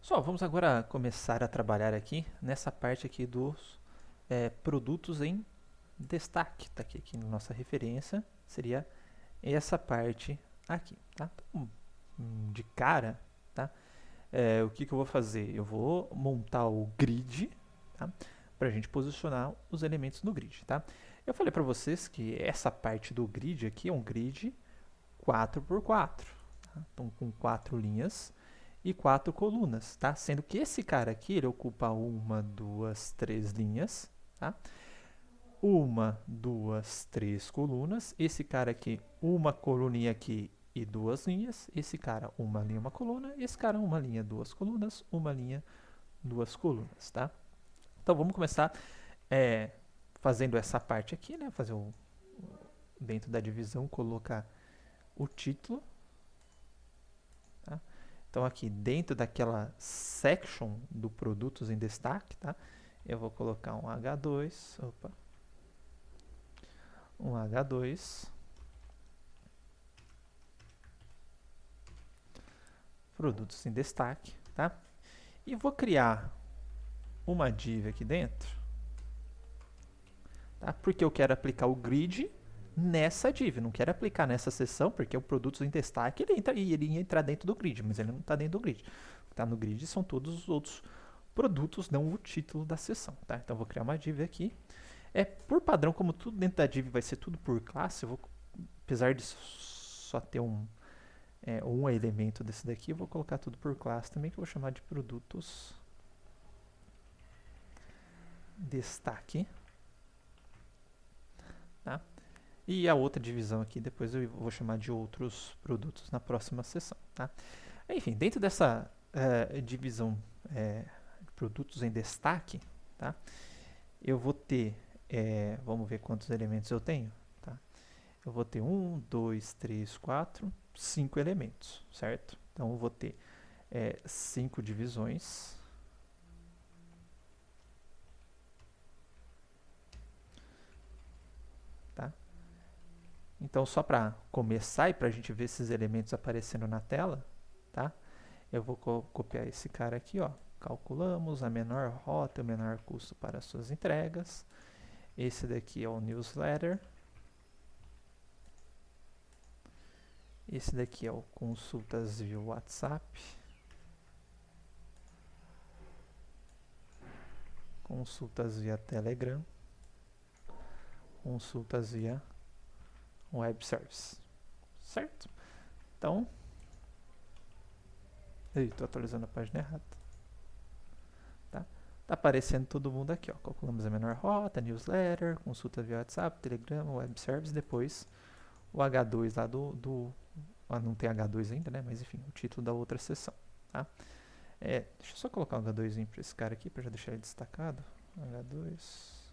Pessoal, vamos agora começar a trabalhar aqui nessa parte aqui dos produtos em destaque. Tá aqui na nossa referência, seria essa parte aqui, tá? Então, de cara, tá? O que eu vou fazer? Eu vou montar o grid, tá? Para a gente posicionar os elementos no grid, tá? Eu falei para vocês que essa parte do grid aqui é um grid 4x4, tá? Então, com 4 linhas e 4 colunas, tá? Sendo que esse cara aqui, ele ocupa uma, duas, três linhas, tá? Uma, duas, três colunas. Esse cara aqui, uma coluninha aqui e duas linhas. Esse cara, uma linha, uma coluna. Esse cara, uma linha, duas colunas. Uma linha, duas colunas, tá? Então, vamos começar fazendo essa parte aqui, né? Fazer dentro da divisão, colocar o título. Tá? Então, aqui dentro daquela section do produtos em destaque, tá? Eu vou colocar um H2, um H2, produtos em destaque, tá? E vou criar uma div aqui dentro, tá? Porque eu quero aplicar o grid nessa div, não quero aplicar nessa seção, porque o produtos em destaque ele ia entrar dentro do grid, mas ele não está dentro do grid. O que está no grid são todos os outros produtos, não o título da seção, tá? Então, vou criar uma div aqui. Por padrão, como tudo dentro da div vai ser tudo por classe, eu vou, apesar de só ter um elemento desse daqui, eu vou colocar tudo por classe também, que eu vou chamar de produtos destaque. Tá? E a outra divisão aqui, depois eu vou chamar de outros produtos na próxima sessão. Tá? Enfim, dentro dessa divisão de produtos em destaque, tá? Eu vou ter, vamos ver quantos elementos eu tenho. Tá? Eu vou ter 1, 2, 3, 4, 5 elementos, certo? Então, eu vou ter 5 divisões. Tá? Então, só para começar e para a gente ver esses elementos aparecendo na tela, tá? Eu vou copiar esse cara aqui, ó. Calculamos a menor rota, o menor custo para suas entregas. Esse daqui é o newsletter. Esse daqui é o consultas via WhatsApp. Consultas via Telegram. Consultas via web service. Certo? Então, estou atualizando a página errada. Tá aparecendo todo mundo aqui, ó. Calculamos a menor rota, newsletter, consulta via WhatsApp, Telegram, web service, depois o H2 lá não tem H2 ainda, né? Mas enfim, o título da outra seção, tá? Deixa eu só colocar um H2 para esse cara aqui, para já deixar ele destacado. H2.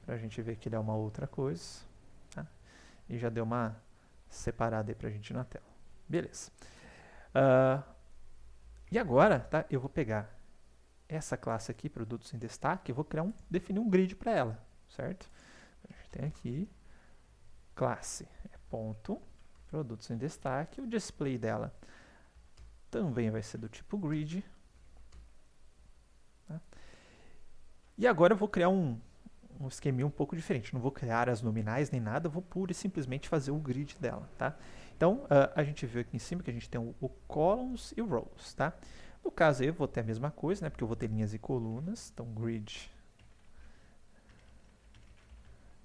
Para a gente ver que ele é uma outra coisa, tá? E já deu uma separada aí para a gente na tela. Beleza. E agora, tá? Eu vou pegar essa classe aqui, produtos em destaque, e vou definir um grid para ela, certo? A gente tem aqui classe ponto produtos em destaque, o display dela também vai ser do tipo grid. Tá? E agora eu vou criar um esqueminha um pouco diferente. Não vou criar áreas nominais nem nada, vou pura e simplesmente fazer o grid dela. Tá? Então, a gente viu aqui em cima que a gente tem o columns e rows. Tá? No caso aí, eu vou ter a mesma coisa, né? Porque eu vou ter linhas e colunas. Então, grid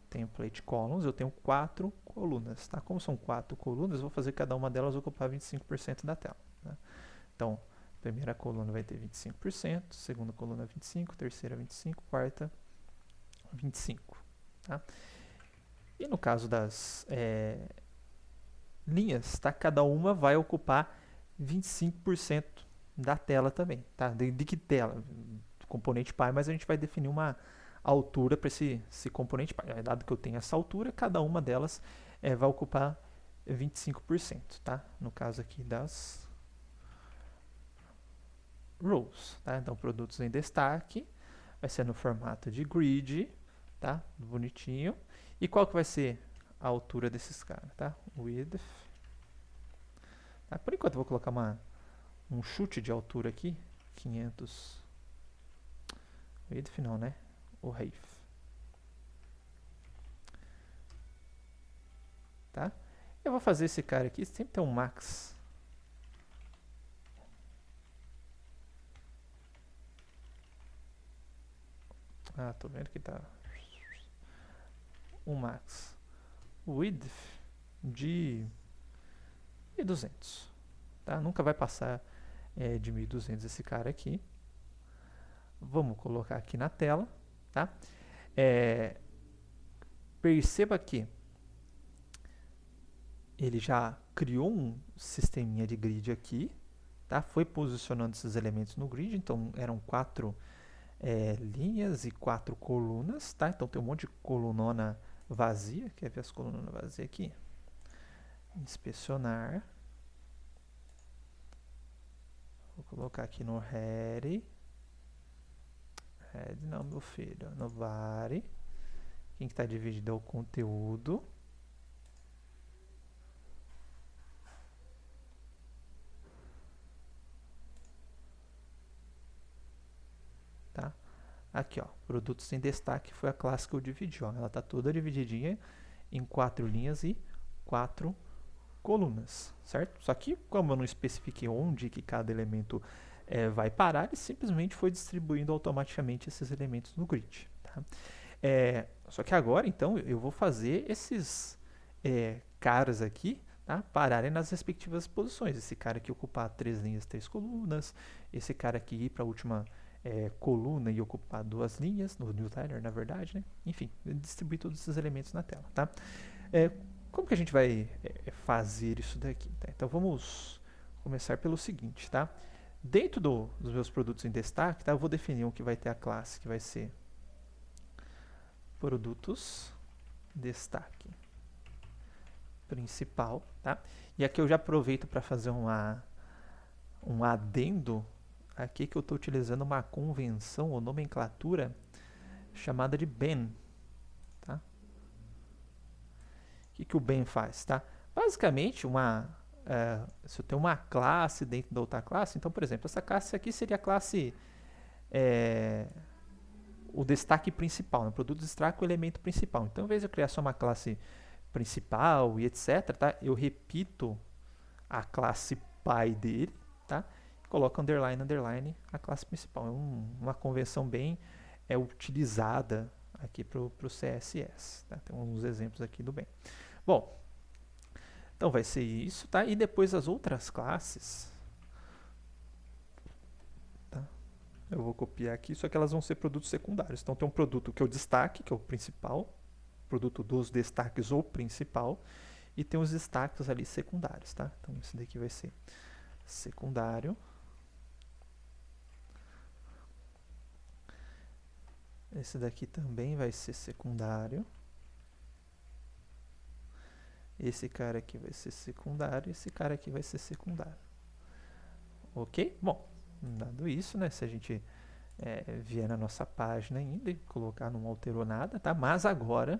template columns, eu tenho 4 colunas, tá? Como são 4 colunas, eu vou fazer cada uma delas ocupar 25% da tela. Né? Então, primeira coluna vai ter 25%, segunda coluna 25%, terceira 25%, quarta 25%. Tá? E no caso das linhas, tá? Cada uma vai ocupar 25% da tela também. Tá? De que tela? Componente pai, mas a gente vai definir uma altura para esse componente pai. Dado que eu tenho essa altura, cada uma delas vai ocupar 25%. Tá? No caso aqui das rows. Tá? Então, produtos em destaque vai ser no formato de grid, tá? Bonitinho. E qual que vai ser a altura desses caras, tá? Width Tá? Por enquanto eu vou colocar um chute de altura aqui, 500, width não, né? O height, tá? Eu vou fazer esse cara aqui, sempre tem um max. Ah, tô vendo que tá um max width de 1200, tá? Nunca vai passar de 1200 esse cara aqui. Vamos colocar aqui na tela, tá? Perceba que ele já criou um sisteminha de grid aqui, tá? Foi posicionando esses elementos no grid, então eram 4 linhas e 4 colunas, tá? Então tem um monte de colunona vazia. Quer ver as colunas vazias aqui? Inspecionar. Vou colocar aqui no head. Head não, meu filho. No body. Quem que está dividido é o conteúdo. Tá? Aqui, ó, produtos em destaque foi a classe que eu dividi, ó. Ela está toda divididinha em 4 linhas e 4 colunas, certo? Só que, como eu não especifiquei onde que cada elemento vai parar, ele simplesmente foi distribuindo automaticamente esses elementos no grid. Tá? Só que agora, então, eu vou fazer esses caras aqui, tá, pararem nas respectivas posições. Esse cara aqui ocupar 3 linhas, 3 colunas. Esse cara aqui ir para a última coluna e ocupar 2 linhas, no newsletter, na verdade, né? Enfim, distribuir todos esses elementos na tela, tá? Como que a gente vai fazer isso daqui? Tá? Então, vamos começar pelo seguinte, tá? Dentro dos meus produtos em destaque, tá, eu vou definir um que vai ter a classe que vai ser produtos destaque principal, tá? E aqui eu já aproveito para fazer um adendo aqui, que eu estou utilizando uma convenção ou nomenclatura chamada de BEN, tá? O que o BEN faz, tá? Basicamente, se eu tenho uma classe dentro da outra classe, então, por exemplo, essa classe aqui seria a classe o destaque principal, né? O produto destaque é o elemento principal. Então, ao invés de eu criar só uma classe principal e etc, tá? Eu repito a classe pai dele, tá? Coloco underline, underline, a classe principal. É uma convenção bem utilizada aqui para o CSS. Tá? Tem uns exemplos aqui do bem. Bom, então vai ser isso, tá? E depois as outras classes, tá? Eu vou copiar aqui, só que elas vão ser produtos secundários. Então tem um produto que é o destaque, que é o principal, produto dos destaques ou principal, e tem os destaques ali secundários, tá? Então esse daqui vai ser secundário. Esse daqui também vai ser secundário. Esse cara aqui vai ser secundário. Esse cara aqui vai ser secundário. Ok? Bom, dado isso, né? Se a gente vier na nossa página ainda e colocar, não alterou nada, tá? Mas agora,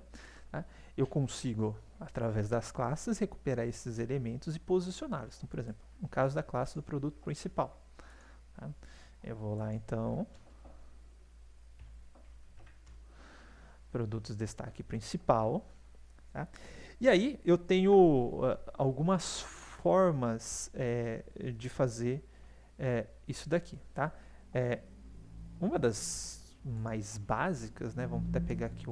tá, eu consigo, através das classes, recuperar esses elementos e posicioná-los. Então, por exemplo, no caso da classe do produto principal, tá? Eu vou lá, então, produtos destaque principal, tá? E aí eu tenho algumas formas de fazer isso daqui, tá? Uma das mais básicas, né? Vamos até pegar aqui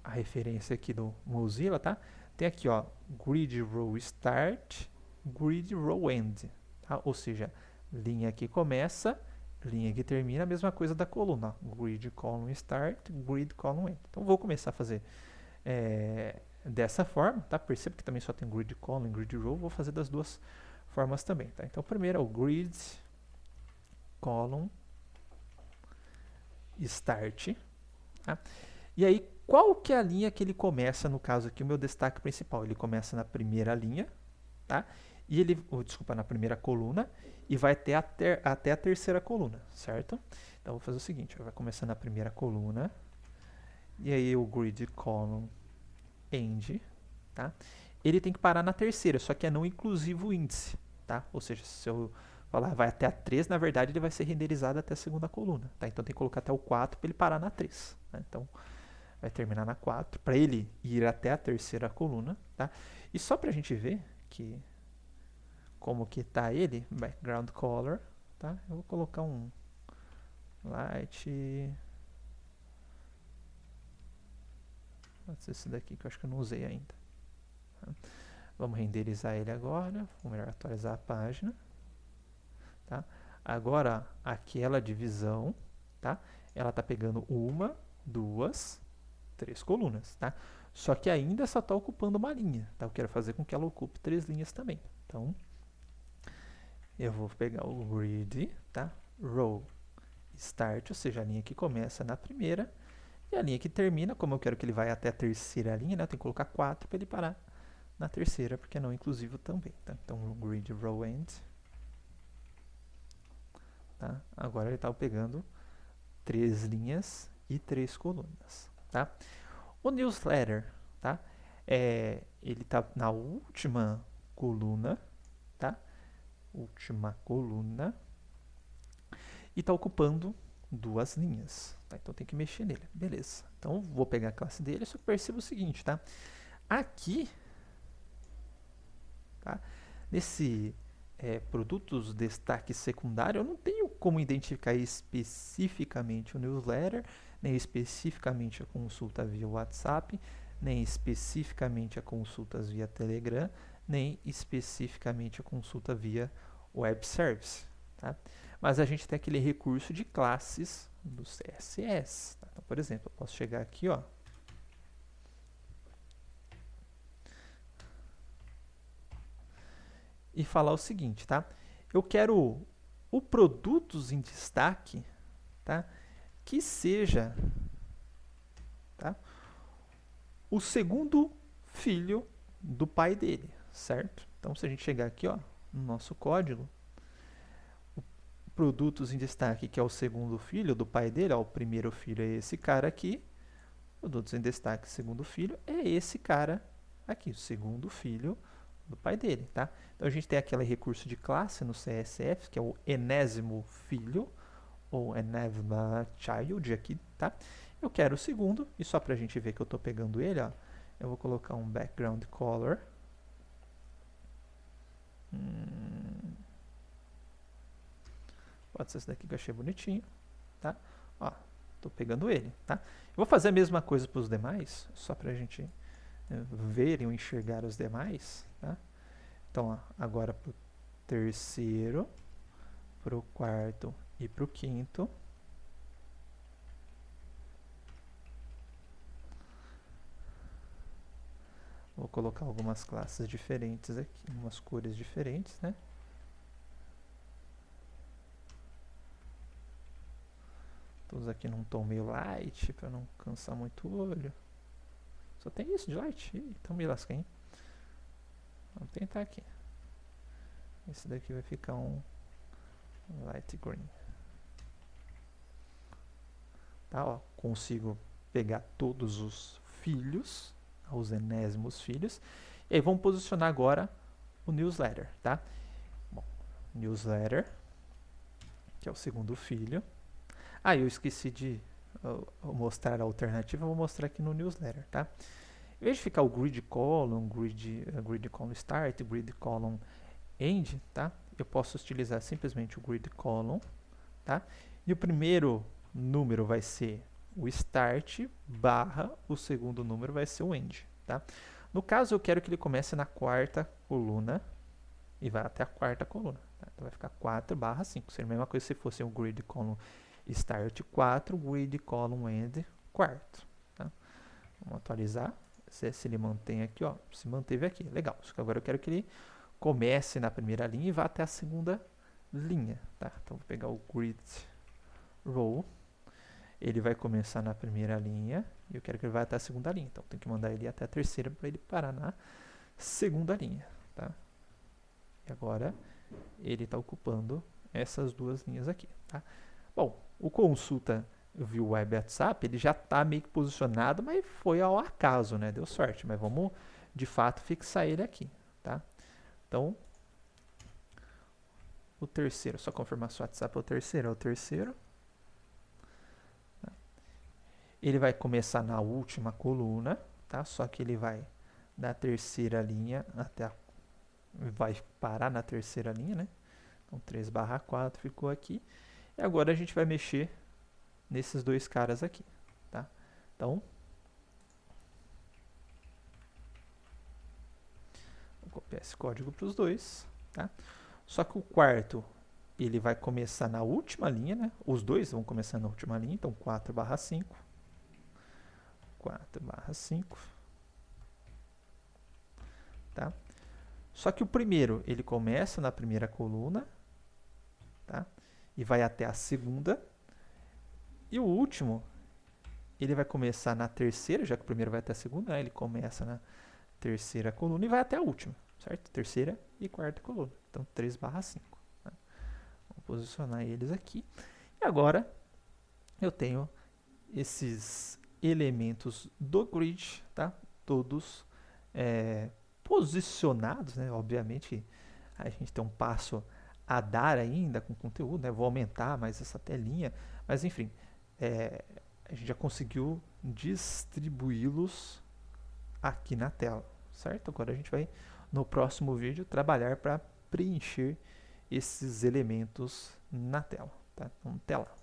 a referência aqui do Mozilla, tá? Tem aqui, ó, grid row start, grid row end, tá? Ou seja, linha que começa, linha que termina, a mesma coisa da coluna, grid column start, grid column end. Então vou começar a fazer dessa forma, tá? Perceba que também só tem grid column, grid row, vou fazer das duas formas também, tá? Então primeiro é o grid column start, tá? E aí, qual que é a linha que ele começa, no caso aqui, o meu destaque principal? Ele começa na primeira linha, tá? E ele, desculpa, na primeira coluna, e vai até a terceira coluna, certo? Então, vou fazer o seguinte, vai começar na primeira coluna, e aí o grid column end, tá? ele tem que parar na terceira, só que é não inclusivo o índice, tá? Ou seja, se eu falar vai até a 3, na verdade ele vai ser renderizado até a segunda coluna, tá? Então tem que colocar até o 4 para ele parar na 3, né? Então vai terminar na 4 para ele ir até a terceira coluna, tá? E só para a gente ver que como que tá ele, background color, tá? Eu vou colocar um light, pode ser esse daqui que eu acho que eu não usei ainda. Tá? Vamos renderizar ele agora, vou melhor atualizar a página, tá? Agora aquela divisão, tá? Ela tá pegando 1, 2, 3 colunas, tá? Só que ainda só está ocupando uma linha, tá? Eu quero fazer com que ela ocupe 3 linhas também. Então, eu vou pegar o grid, tá? Row start, ou seja, a linha que começa na primeira, e a linha que termina, como eu quero que ele vá até a terceira linha, né? Eu tenho que colocar 4 para ele parar na terceira, porque é não inclusivo também, tá? Então, o grid row end, tá? Agora ele está pegando 3 linhas e 3 colunas, tá? O newsletter, tá? Ele está na última coluna, tá? Última coluna. E está ocupando 2 linhas, tá? Então tem que mexer nele, beleza. Então vou pegar a classe dele, só que perceba o seguinte, tá? Aqui, tá? Nesse produtos destaque secundário, eu não tenho como identificar especificamente o newsletter, nem especificamente a consulta via WhatsApp, nem especificamente a consultas via Telegram, nem especificamente a consulta via Web Service, tá? Mas a gente tem aquele recurso de classes do CSS, tá? Então, por exemplo, eu posso chegar aqui, ó, e falar o seguinte, tá? Eu quero o produtos em destaque, tá? Que seja, tá? O segundo filho do pai dele, certo? Então, se a gente chegar aqui, ó, no nosso código, o produtos em destaque, que é o segundo filho do pai dele, ó, o primeiro filho é esse cara aqui, produtos em destaque, segundo filho, é esse cara aqui, o segundo filho do pai dele, tá? Então, a gente tem aquele recurso de classe no CSS, que é o enésimo filho, ou enésima child aqui, tá? Eu quero o segundo, e só pra gente ver que eu tô pegando ele, ó, eu vou colocar um background color. Pode ser esse daqui que eu achei bonitinho, tá? Ó, tô pegando ele, tá? Eu vou fazer a mesma coisa para os demais, só pra gente ver e enxergar os demais, tá? Então, ó, agora pro terceiro, pro quarto e pro quinto. Vou colocar algumas classes diferentes aqui, umas cores diferentes, né? Todos aqui num tom meio light, para não cansar muito o olho. Só tem isso de light? Ih, então me lasquei. Vamos tentar aqui. Esse daqui vai ficar um light green. Tá, ó, consigo pegar todos os filhos, os enésimos filhos. E aí vamos posicionar agora o newsletter, tá? Bom, newsletter, que é o segundo filho. Ah, eu esqueci de mostrar a alternativa, eu vou mostrar aqui no newsletter, tá? Em vez de ficar o grid column, grid column start, grid column end, tá? Eu posso utilizar simplesmente o grid column, tá? E o primeiro número vai ser o start barra o segundo número vai ser o end, tá? No caso, eu quero que ele comece na quarta coluna e vá até a quarta coluna, tá? Então vai ficar 4 barra 5. Seria a mesma coisa se fosse um grid column start 4, grid column end quarto, tá? Vamos atualizar. Se ele mantém aqui, ó, se manteve aqui, legal. Só que agora eu quero que ele comece na primeira linha e vá até a segunda linha, tá? Então vou pegar o grid row, ele vai começar na primeira linha e eu quero que ele vá até a segunda linha, então tem que mandar ele até a terceira para ele parar na segunda linha, tá? E agora ele está ocupando essas duas linhas aqui, tá? Bom, o consulta via web WhatsApp, ele já está meio que posicionado, mas foi ao acaso, né? Deu sorte, mas vamos de fato, fixar ele aqui, tá? Então, o terceiro, só confirmar se o WhatsApp é o terceiro. Ele vai começar na última coluna, tá? Só que ele vai da terceira linha vai parar na terceira linha, né? Então 3/4 ficou aqui. E agora a gente vai mexer nesses dois caras aqui, tá? Então, vou copiar esse código para os dois, tá? Só que o quarto, ele vai começar na última linha, né? Os dois vão começar na última linha, então 4/5. 4/5. Tá? Só que o primeiro, ele começa na primeira coluna, tá? E vai até a segunda. E o último, ele vai começar na terceira, já que o primeiro vai até a segunda, né? Ele começa na terceira coluna e vai até a última, certo? Terceira e quarta coluna. Então, 3/5. Tá? Vou posicionar eles aqui. E agora, eu tenho esses elementos do grid, tá? Todos posicionados, né? Obviamente, a gente tem um passo a dar ainda com conteúdo, né? Vou aumentar mais essa telinha, mas enfim, a gente já conseguiu distribuí-los aqui na tela, certo? Agora a gente vai, no próximo vídeo, trabalhar para preencher esses elementos na tela, tá? Então, tela.